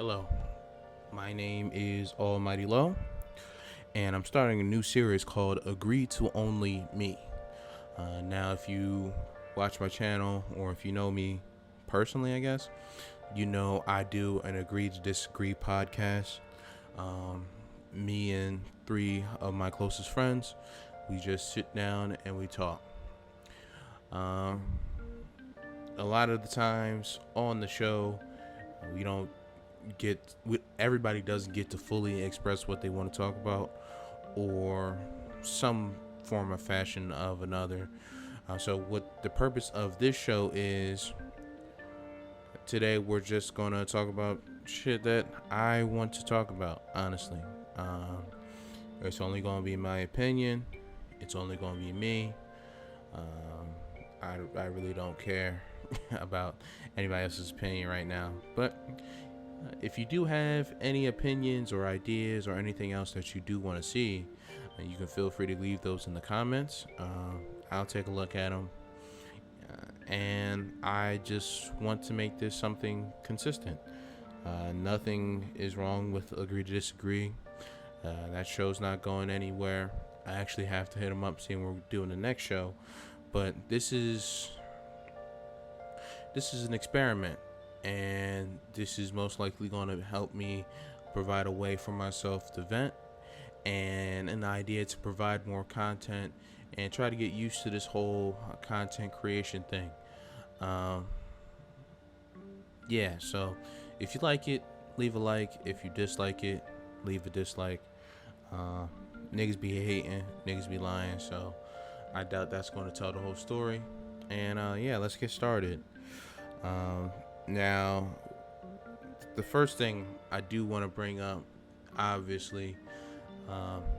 Hello, my name is Almighty Low, and I'm starting a new series called Agree to Only Me. Now, if you watch my channel or if you know me personally, I guess, you know I do an Agree to Disagree podcast. Um, Me and three of my closest friends, we just sit down and we talk. Um, a lot of the times on the show, we don't everybody doesn't get to fully express what they want to talk about or some form of fashion of another. So what the purpose of this show is, today we're just going to talk about shit that I want to talk about, honestly. um, it's only going to be my opinion. It's only going to be me. I really don't care about anybody else's opinion right now, but if you do have any opinions or ideas or anything else that you do want to see, you can feel free to leave those in the comments. I'll take a look at them. And I just want to make this something consistent. Nothing is wrong with Agree to Disagree. That show's not going anywhere. I actually have to hit them up, seeing we're doing the next show. But this is an experiment, and this is most likely going to help me provide a way for myself to vent and an idea to provide more content and try to get used to this whole content creation thing. Um, yeah, so if you like it, leave a like. If you dislike it, leave a dislike. Uh, Niggas be hating, niggas be lying, so I doubt that's going to tell the whole story. And yeah, let's get started. Now, the first thing I do want to bring up, obviously,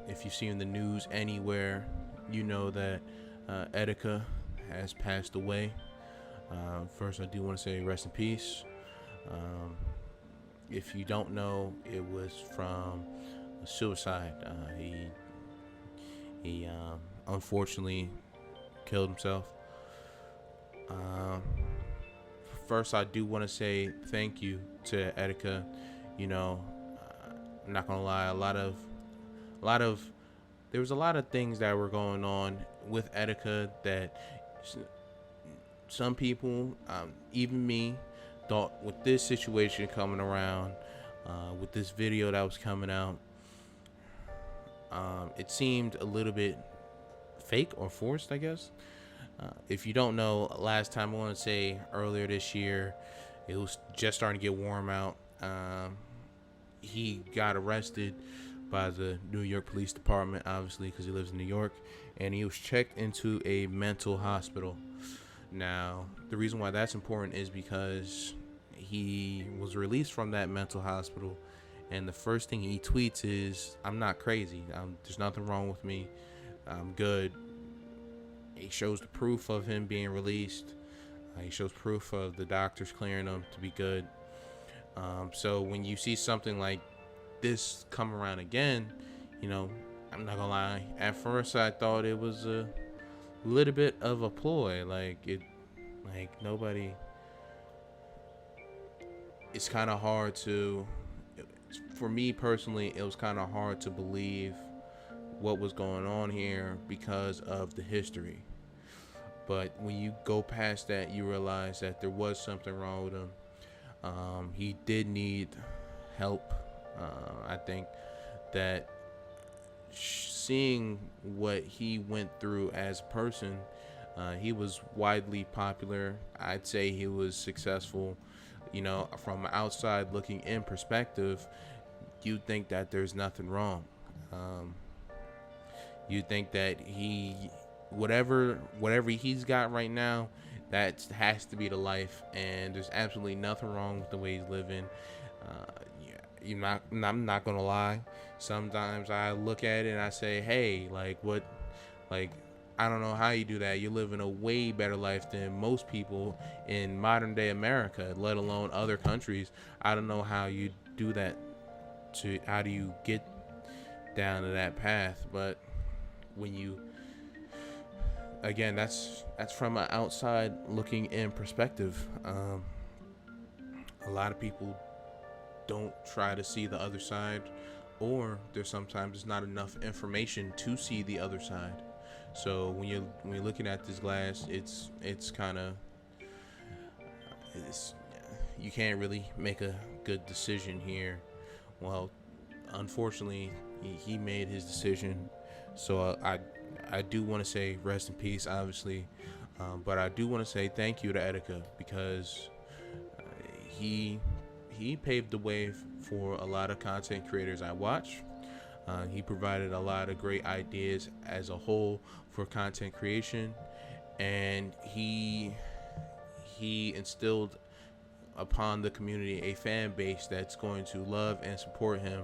if you see in the news anywhere, you know that Etika has passed away. First, I do want to say rest in peace. Um, if you don't know, it was from suicide. He unfortunately killed himself. Um, First, I do want to say thank you to Etika. You know, I'm not gonna lie, a lot of there was a lot of things that were going on with Etika that some people, even me, thought with this situation coming around, with this video that was coming out, it seemed a little bit fake or forced, I guess. If you don't know, last time, I want to say earlier this year, it was just starting to get warm out. He got arrested by the New York Police Department, obviously, because he lives in New York, and he was checked into a mental hospital. Now, the reason why that's important is because he was released from that mental hospital, and the first thing he tweets is, "I'm not crazy. There's nothing wrong with me. I'm good." He shows the proof of him being released. He shows proof of the doctors clearing him to be good. So when you see something like this come around again, you know, I'm not gonna lie. At first, I thought it was a little bit of a ploy. Nobody. It's kind of hard to, for me personally, it was kind of hard to believe what was going on here because of the history. But when you go past that, you realize that there was something wrong with him. He did need help. I think that seeing what he went through as a person, he was widely popular. I'd say he was successful. You know, from outside looking in perspective, you'd think that there's nothing wrong. You'd think that whatever he's got right now, that has to be the life, and there's absolutely nothing wrong with the way he's living. I'm not gonna lie. Sometimes I look at it and I say, hey, what, I don't know how you do that. You're living a way better life than most people in modern day America, let alone other countries. I don't know how you do that. How do you get down to that path? But when you, again, that's from an outside looking in perspective. A lot of people don't try to see the other side, or there's sometimes not enough information to see the other side. So when you're looking at this glass, it's kind of it's you can't really make a good decision here. Well, unfortunately, he made his decision. So I do want to say rest in peace, obviously, but I do want to say thank you to Etika, because he paved the way for a lot of content creators I watch. He provided a lot of great ideas as a whole for content creation, and he instilled upon the community a fan base that's going to love and support him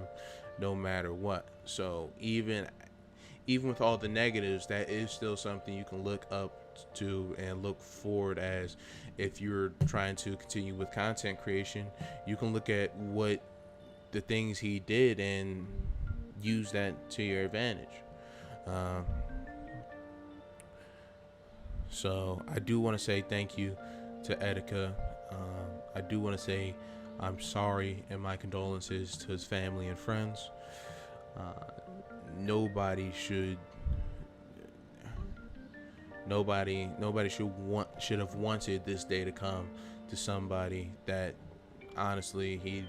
no matter what. So even with all the negatives, that is still something you can look up to and look forward as. If you're trying to continue with content creation, you can look at what the things he did and use that to your advantage. So I do want to say thank you to Etika. I do want to say I'm sorry and my condolences to his family and friends. Nobody should have wanted this day to come to somebody that honestly he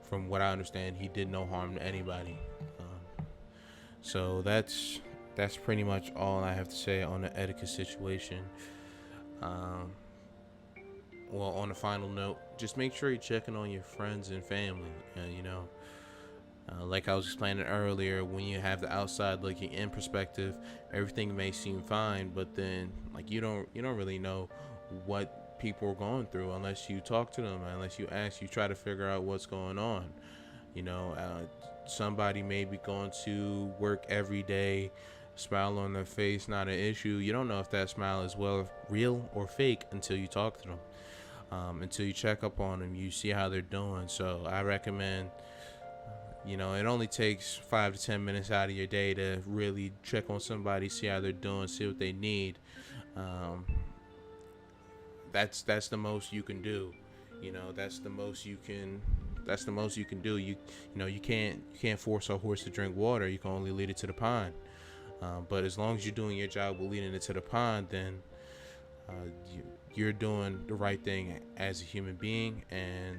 from what I understand, he did no harm to anybody. So that's pretty much all I have to say on the Etika situation. Well, on a final note, just make sure you're checking on your friends and family. Like I was explaining earlier, when you have the outside looking in perspective, everything may seem fine, but then like you don't really know what people are going through unless you talk to them, unless you ask, you try to figure out what's going on. Somebody may be going to work every day, smile on their face, not an issue. You don't know if that smile is real or fake until you talk to them, until you check up on them, you see how they're doing. So I recommend, it only takes 5 to 10 minutes out of your day to really check on somebody, see how they're doing, see what they need. That's the most you can do. That's the most you can do. You can't force a horse to drink water. You can only lead it to the pond. But as long as you're doing your job with leading it to the pond, then you're doing the right thing as a human being, and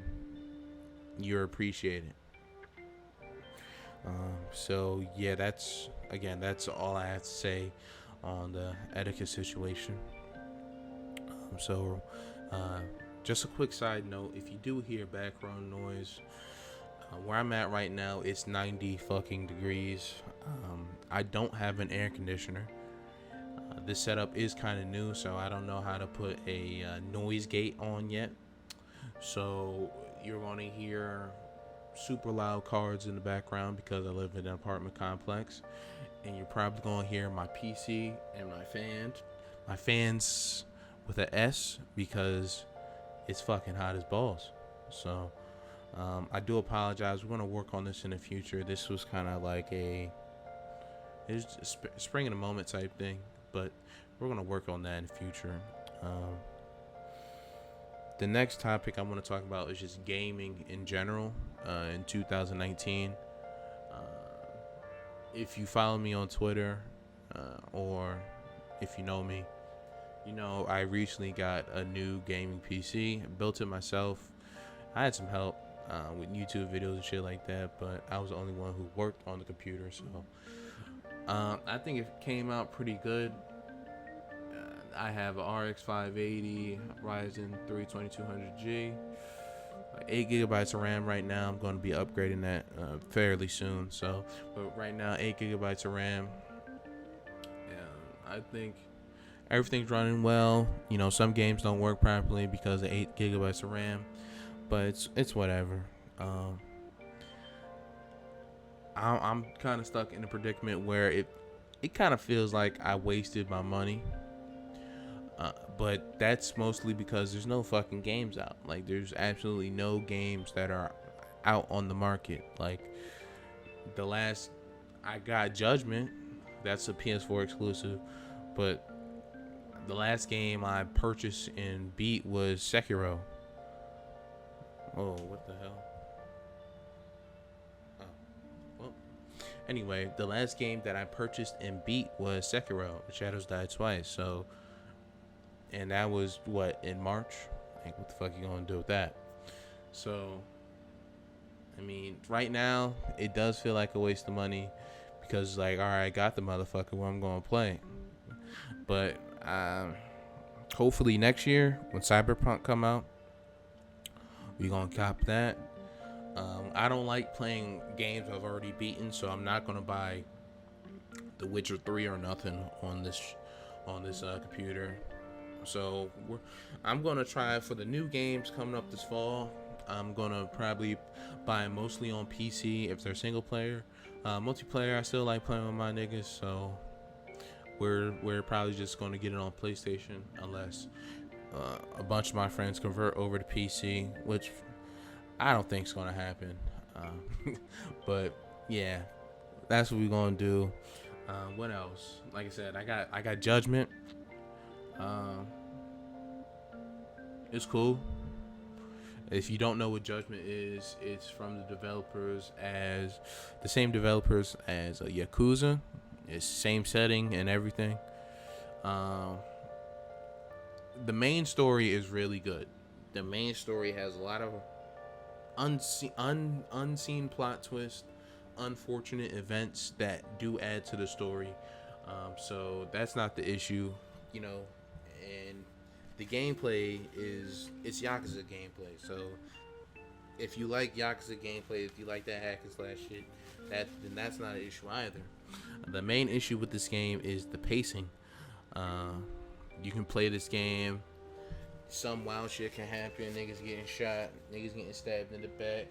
you're appreciated. So yeah, that's all I have to say on the Etika situation. Just a quick side note, if you do hear background noise, where I'm at right now, it's 90 fucking degrees. I don't have an air conditioner. This setup is kind of new, so I don't know how to put a noise gate on yet. So you're going to hear super loud cars in the background because I live in an apartment complex, and you're probably going to hear my PC and my fans with an S, because it's fucking hot as balls. So I do apologize. We're going to work on this in the future. This was kind of like it's a spring in the moment type thing, but we're going to work on that in the future. The next topic I want to talk about is just gaming in general in 2019. If you follow me on Twitter, or if you know me, I recently got a new gaming PC. I built it myself. I had some help with YouTube videos and shit like that, but I was the only one who worked on the computer, so I think it came out pretty good. I have a RX 580 Ryzen 3 2200G, 8 gigabytes of RAM right now. I'm going to be upgrading that fairly soon. But right now, 8 gigabytes of RAM. I think everything's running well. Some games don't work properly because of 8 gigabytes of RAM, but it's whatever. I'm kind of stuck in a predicament where it kind of feels like I wasted my money. But that's mostly because there's no fucking games out. Like, there's absolutely no games that are out on the market. Like, the last I got Judgment, that's a PS4 exclusive, but the last game I purchased and beat was Sekiro. Oh, what the hell? Anyway, the last game that I purchased and beat was Sekiro: Shadows Die Twice. So, and that was what, in March. Like, what the fuck you gonna do with that? So, I mean, right now it does feel like a waste of money because, like, all right, I got the motherfucker where I'm gonna play. But hopefully next year when Cyberpunk come out, we gonna cop that. I don't like playing games I've already beaten, so I'm not gonna buy The Witcher 3 or nothing on this computer. So I'm gonna try for the new games coming up this fall. I'm gonna probably buy them mostly on PC if they're single player. Multiplayer, I still like playing with my niggas, so we're probably just gonna get it on PlayStation unless a bunch of my friends convert over to PC, which I don't think is gonna happen. But yeah, that's what we're gonna do. What else? Like I said, I got Judgment. It's cool. If you don't know what Judgment is, it's from the same developers as Yakuza. It's same setting and everything. The main story is really good. The main story has a lot of unseen plot twists, unfortunate events that do add to the story. So that's not the issue, and the gameplay it's Yakuza gameplay. So if you like Yakuza gameplay, if you like that hack and slash shit, then that's not an issue either. The main issue with this game is the pacing. You can play this game, some wild shit can happen, niggas getting shot, niggas getting stabbed in the back,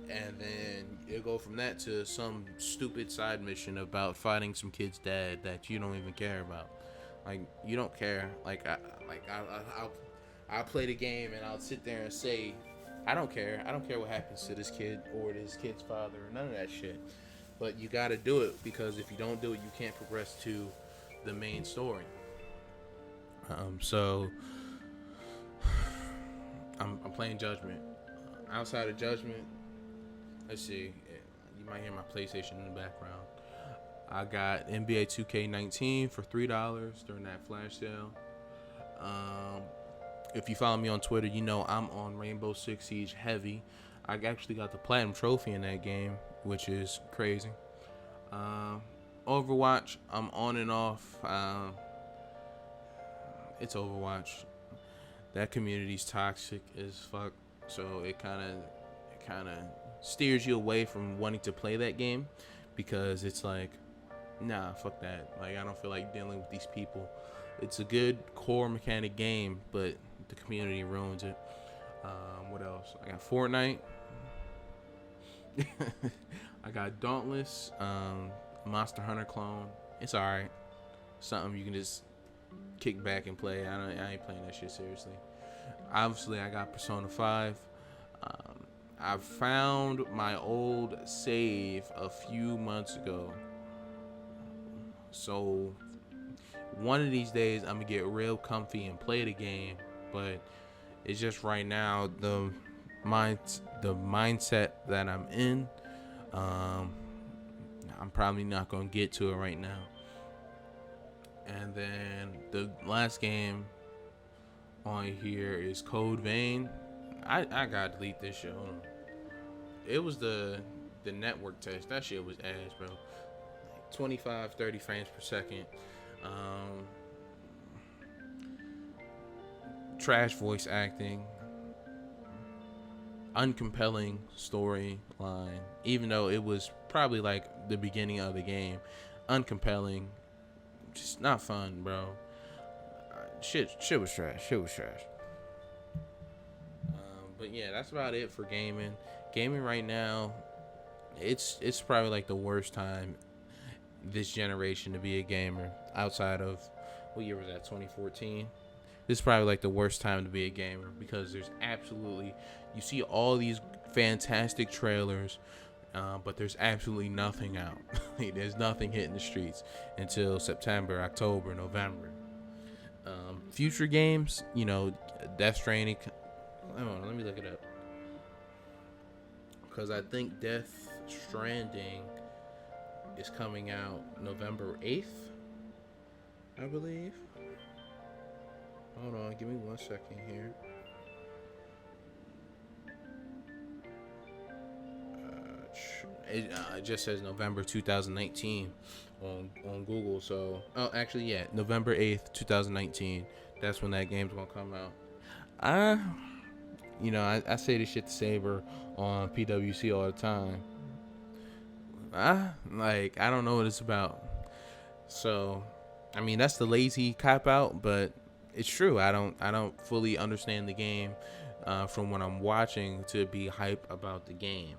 and then it'll go from that to some stupid side mission about fighting some kid's dad that you don't even care about. Like, you don't care. I'll play the game and I'll sit there and say, I don't care. I don't care what happens to this kid or this kid's father or none of that shit. But you gotta do it, because if you don't do it, you can't progress to the main story. So I'm playing Judgment. Outside of Judgment, let's see. You might hear my PlayStation in the background. I got NBA 2K19 for $3 during that flash sale. If you follow me on Twitter, you know I'm on Rainbow Six Siege heavy. I actually got the platinum trophy in that game, which is crazy. Overwatch, I'm on and off. It's Overwatch. That community's toxic as fuck, so it kind of steers you away from wanting to play that game, because it's like, nah, fuck that. Like, I don't feel like dealing with these people. It's a good core mechanic game, but the community ruins it. What else? I got Fortnite. I got Dauntless, Monster Hunter clone. It's alright. Something you can just kick back and play. I ain't playing that shit seriously. Obviously, I got Persona 5. I found my old save a few months ago. So one of these days I'm gonna get real comfy and play the game, but it's just right now the mindset that I'm in. I'm probably not gonna get to it right now. And then the last game on here is Code Vein. I gotta delete this shit. Hold on. It was the network test. That shit was ass, bro. 25, 30 frames per second. Trash voice acting. Uncompelling storyline. Even though it was probably like the beginning of the game. Uncompelling. Just not fun, bro. Shit was trash. But yeah, that's about it for gaming. Gaming right now, it's probably like the worst time this generation to be a gamer, outside of, what year was that, 2014? This is probably like the worst time to be a gamer, because there's absolutely, you see all these fantastic trailers, but there's absolutely nothing out. There's nothing hitting the streets until September, October, November. Future games, Death Stranding. Hold on, let me look it up, because I think Death Stranding is coming out November 8th, I believe. Hold on, give me 1 second here. It just says November 2019 on Google. So, actually, yeah, November 8th, 2019. That's when that game's gonna come out. I say this shit to Saber on PWC all the time. I don't know what it's about. So, I mean, that's the lazy cop out, but it's true. I don't fully understand the game from when I'm watching to be hype about the game.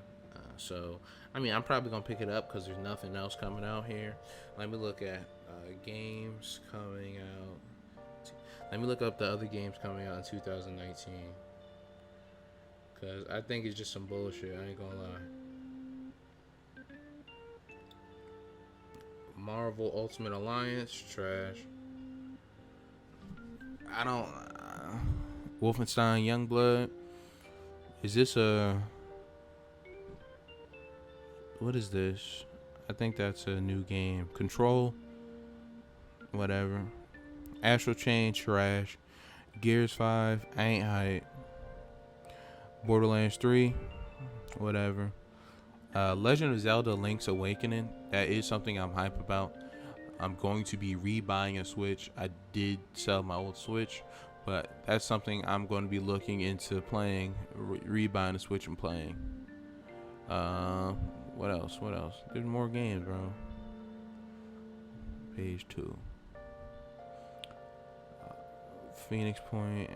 So, I mean, I'm probably gonna pick it up because there's nothing else coming out here. Let me look at games coming out. Let me look up the other games coming out in 2019. Because I think it's just some bullshit. I ain't gonna lie. Marvel Ultimate Alliance, trash. I don't. Wolfenstein Youngblood. Is this a. What is this? I think that's a new game. Control. Whatever. Astral Chain, trash. Gears 5, I ain't hype. Borderlands 3, whatever. Legend of Zelda Link's Awakening, that is something I'm hype about. I'm going to be rebuying a Switch. I did sell my old Switch, but that's something I'm going to be looking into playing, rebuying a Switch and playing. What else? There's more games, bro. Page 2. Phoenix Point,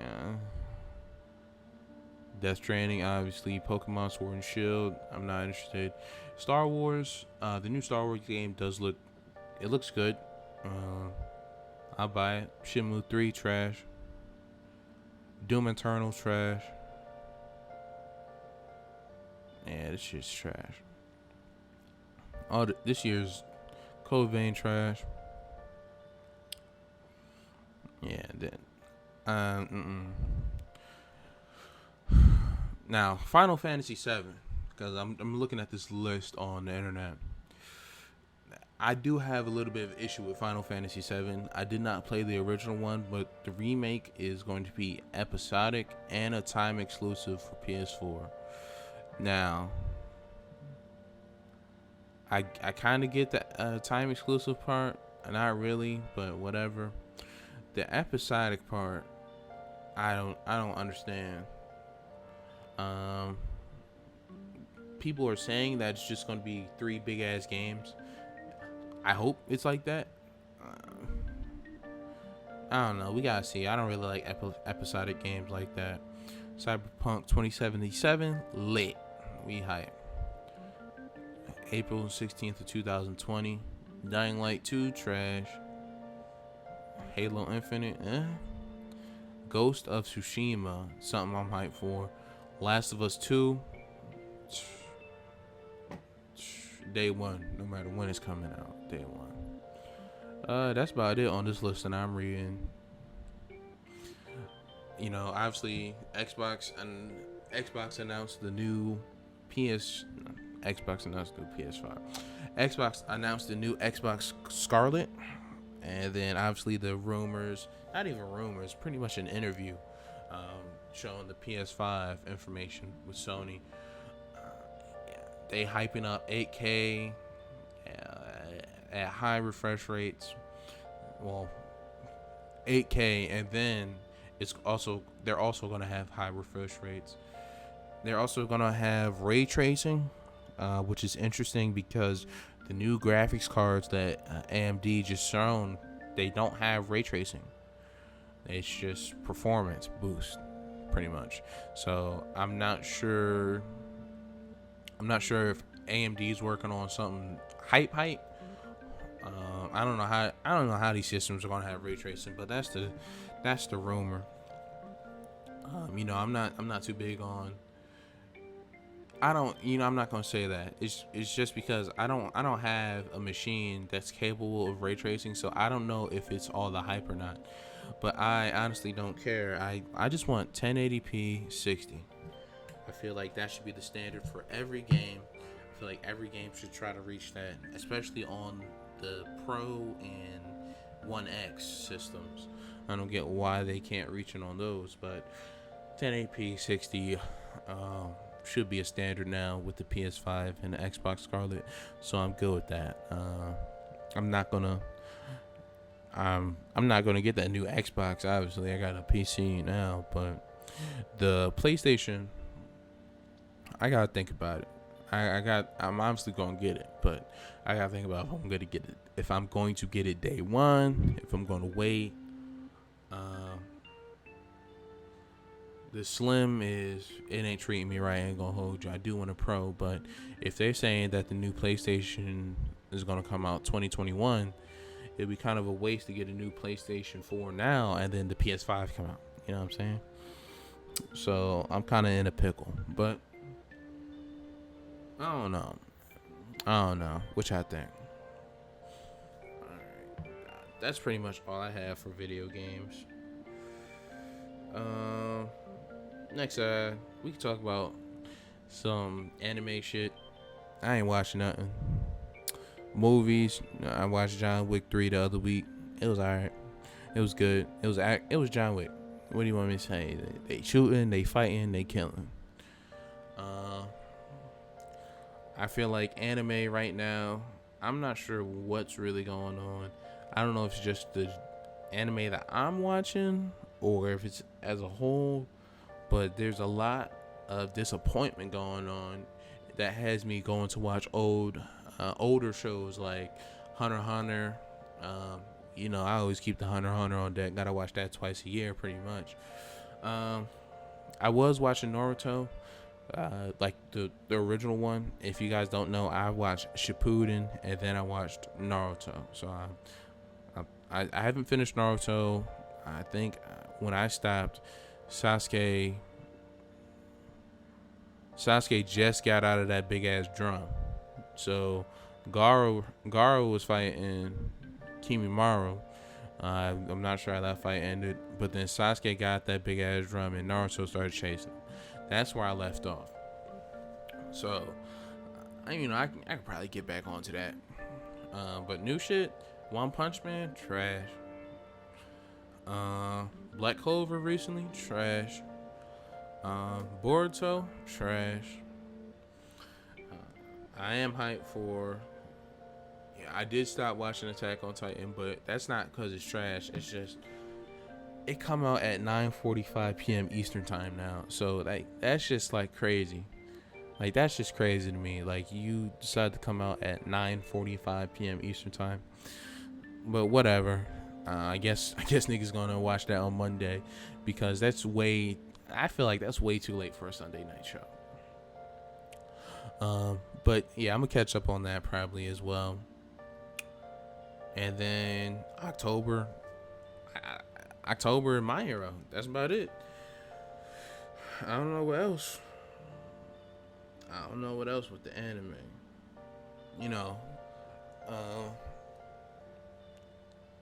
Death Stranding, obviously. Pokemon Sword and Shield, I'm not interested. Star Wars, the new Star Wars game looks good. I'll buy it. Shenmue 3, trash. Doom Eternal, trash. Yeah, this shit's trash. This year's Code Vein, trash. Yeah, then. Now, Final Fantasy VII, because I'm looking at this list on the internet. I do have a little bit of issue with Final Fantasy VII. I did not play the original one, but the remake is going to be episodic and a time exclusive for PS4. Now, I kind of get the time exclusive part, not really, but whatever. The episodic part, I don't understand. People are saying that it's just going to be 3 big ass games. I hope it's like that. I don't know. We gotta see. I don't really like episodic games like that. Cyberpunk 2077, lit. We hype. April 16th of 2020. Dying Light 2, trash. Halo Infinite, Ghost of Tsushima, something I'm hyped for. Last of Us 2, day one, no matter when it's coming out, day one. That's about it on this list that I'm reading. You know, obviously Xbox announced the new Xbox announced the new PS5. Xbox announced the new Xbox Scarlet, and then obviously the rumors, not even rumors, pretty much an interview showing the PS5 information with Sony. They hyping up 8K at high refresh rates. Well, 8K, and then they're also going to have high refresh rates. They're also going to have ray tracing, which is interesting because the new graphics cards that AMD just shown, they don't have ray tracing. It's just performance boost, pretty much. So I'm not sure if AMD is working on something hype. I don't know how these systems are gonna have ray tracing, but that's the rumor. I'm not too big on. I'm not gonna say that. It's just because I don't have a machine that's capable of ray tracing, so I don't know if it's all the hype or not. But I honestly don't care. I just want 1080p 60. I feel like that should be the standard for every game. I feel like every game should try to reach that, especially on the Pro and One X systems. I don't get why they can't reach it on those, but 1080p 60 should be a standard now with the PS5 and the Xbox Scarlet, so I'm good with that. I'm not gonna I'm not gonna get that new Xbox. Obviously, I got a PC now, but the PlayStation, I gotta think about it. I'm obviously gonna get it, but I gotta think about if I'm gonna get it. If I'm going to get it day one, if I'm gonna wait. The Slim it ain't treating me right. I ain't gonna hold you. I do want a Pro, but if they're saying that the new PlayStation is gonna come out 2021, it'd be kind of a waste to get a new PlayStation 4 now and then the PS5 come out. You know what I'm saying? So I'm kind of in a pickle, but I don't know. Which I think. Alright. That's pretty much all I have for video games. Next, we can talk about some anime shit. I ain't watching nothing. Movies. I watched John Wick 3 the other week. It was alright. It was good. It was John Wick. What do you want me to say? They shooting, they fighting, they killing. I feel like anime right now, I'm not sure what's really going on. I don't know if it's just the anime that I'm watching or if it's as a whole, but there's a lot of disappointment going on that has me going to watch older shows like Hunter x Hunter. I always keep the Hunter x Hunter on deck. Gotta watch that twice a year pretty much. I was watching Naruto, like the original one. If you guys don't know, I watched Shippuden and then I watched Naruto. So I haven't finished Naruto. I think when I stopped, Sasuke just got out of that big ass drum. So Gaara was fighting Kimimaro. I'm not sure how that fight ended, but then Sasuke got that big ass drum and Naruto started chasing him. That's where I left off. So I could probably get back onto that. But new shit, One Punch Man, trash. Black Clover recently, trash. Boruto, trash. I am hyped for. Yeah, I did stop watching Attack on Titan, but that's not because it's trash. It's just it come out at 9:45 p.m. Eastern time now, so that's just like crazy. Like that's just crazy to me. Like you decide to come out at 9:45 p.m. Eastern time, but whatever. I guess niggas gonna watch that on Monday because I feel like that's way too late for a Sunday night show. But yeah, I'm gonna catch up on that probably as well. And then October, My Hero. That's about it. I don't know what else. I don't know what else with the anime.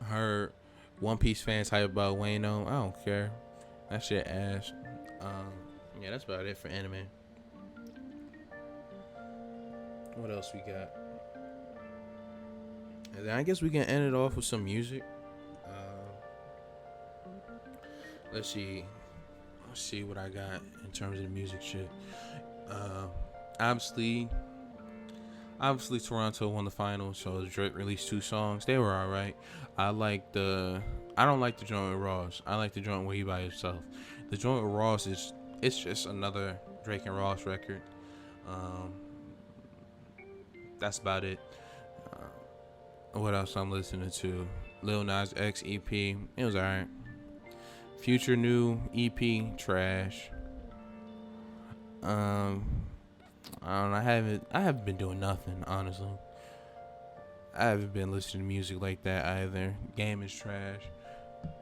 Heard One Piece fans hype about Wano. I don't care. That shit ass. Yeah, that's about it for anime. What else we got? And then I guess we can end it off with some music. Let's see what I got in terms of the music shit. Obviously Toronto won the finals, so Drake released 2 songs. They were alright. I don't like the joint with Ross. I like the joint where he by himself. The joint with Ross it's just another Drake and Ross record. That's about it. What else I'm listening to? Lil Nas X EP. It was alright. Future new EP, trash. I don't know. I haven't been doing nothing, honestly. I haven't been listening to music like that either. Game is trash.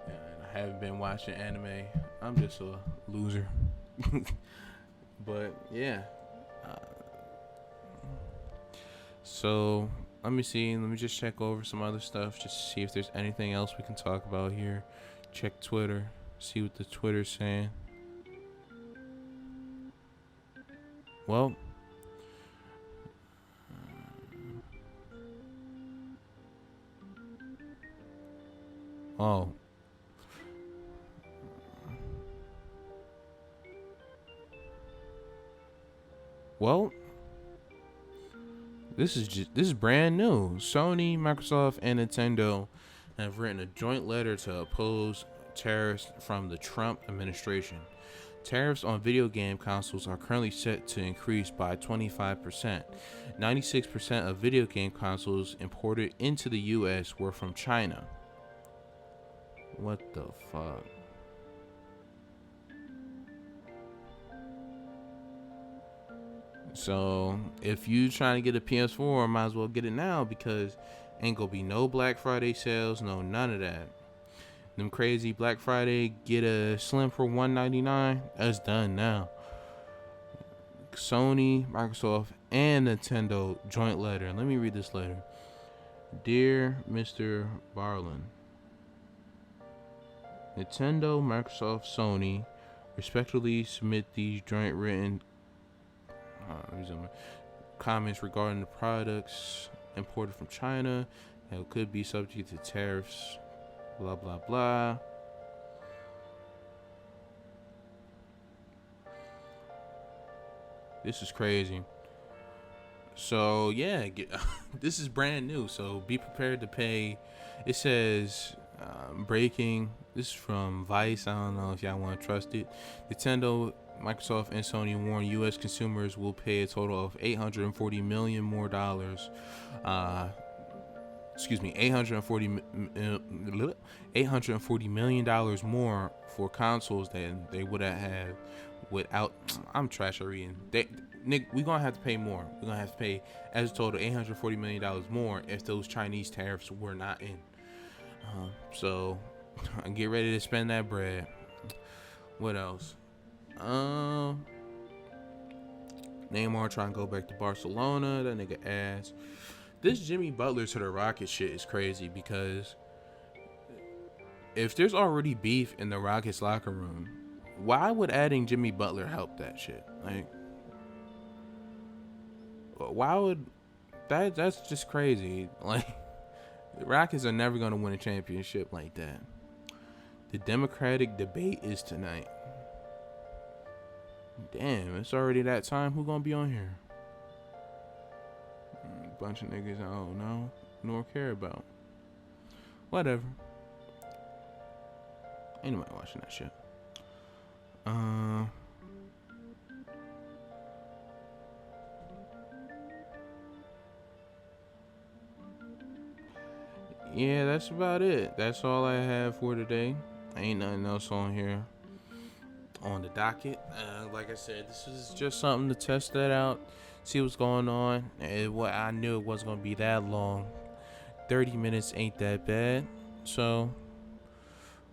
And I haven't been watching anime. I'm just a loser. But yeah. So let me see. Let me just check over some other stuff. Just see if there's anything else we can talk about here. Check Twitter. See what the Twitter's saying. Well, Oh. Well, this is brand new. Sony, Microsoft, and Nintendo have written a joint letter to oppose tariffs from the Trump administration. Tariffs on video game consoles are currently set to increase by 25%. 96% of video game consoles imported into the US were from China. What the fuck? So, if you trying to get a PS4, might as well get it now, because ain't gonna be no Black Friday sales, no none of that. Them crazy Black Friday get a Slim for $199, that's done now. Sony, Microsoft, and Nintendo joint letter. Let me read this letter. Dear Mr. Barlin, Nintendo, Microsoft, Sony respectfully submit these joint written comments regarding the products imported from China that could be subject to tariffs, blah blah blah. This is crazy. So yeah, this is brand new, so be prepared to pay. It says breaking. This is from Vice. I don't know if y'all want to trust it. Nintendo, Microsoft, and Sony warn U.S. consumers will pay a total of $840 million more dollars. $840 million more for consoles than they would have had without. I'm trash at reading. Nick, we're gonna have to pay more. We're gonna have to pay as a total $840 million more if those Chinese tariffs were not in. So get ready to spend that bread. What else? Neymar trying to go back to Barcelona. That nigga ass. This Jimmy Butler to the Rockets shit is crazy, because if there's already beef in the Rockets locker room, why would adding Jimmy Butler help that shit? Like, why would that? That's just crazy. Like, the Rockets are never gonna win a championship like that. The Democratic debate is tonight. Damn, it's already that time. Who gonna be on here? Bunch of niggas I don't know nor care about. Whatever. Ain't nobody watching that shit. Yeah, that's about it. That's all I have for today. Ain't nothing else on here on the docket. Like I said, this is just something to test that out, see what's going on. What I knew it wasn't gonna be that long. 30 minutes ain't that bad. So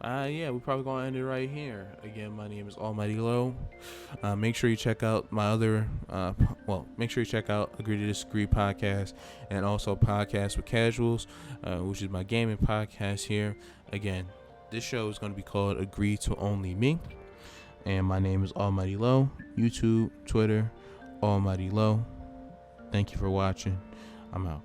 yeah, we're probably gonna end it right here. Again, my name is Almighty Low. Make sure you check out my other make sure you check out Agree to Disagree podcast, and also Podcast with Casuals, which is my gaming podcast here. Again, this show is going to be called Agree to Only Me, and my name is Almighty Low. YouTube, Twitter, Almighty Low. Thank you for watching. I'm out.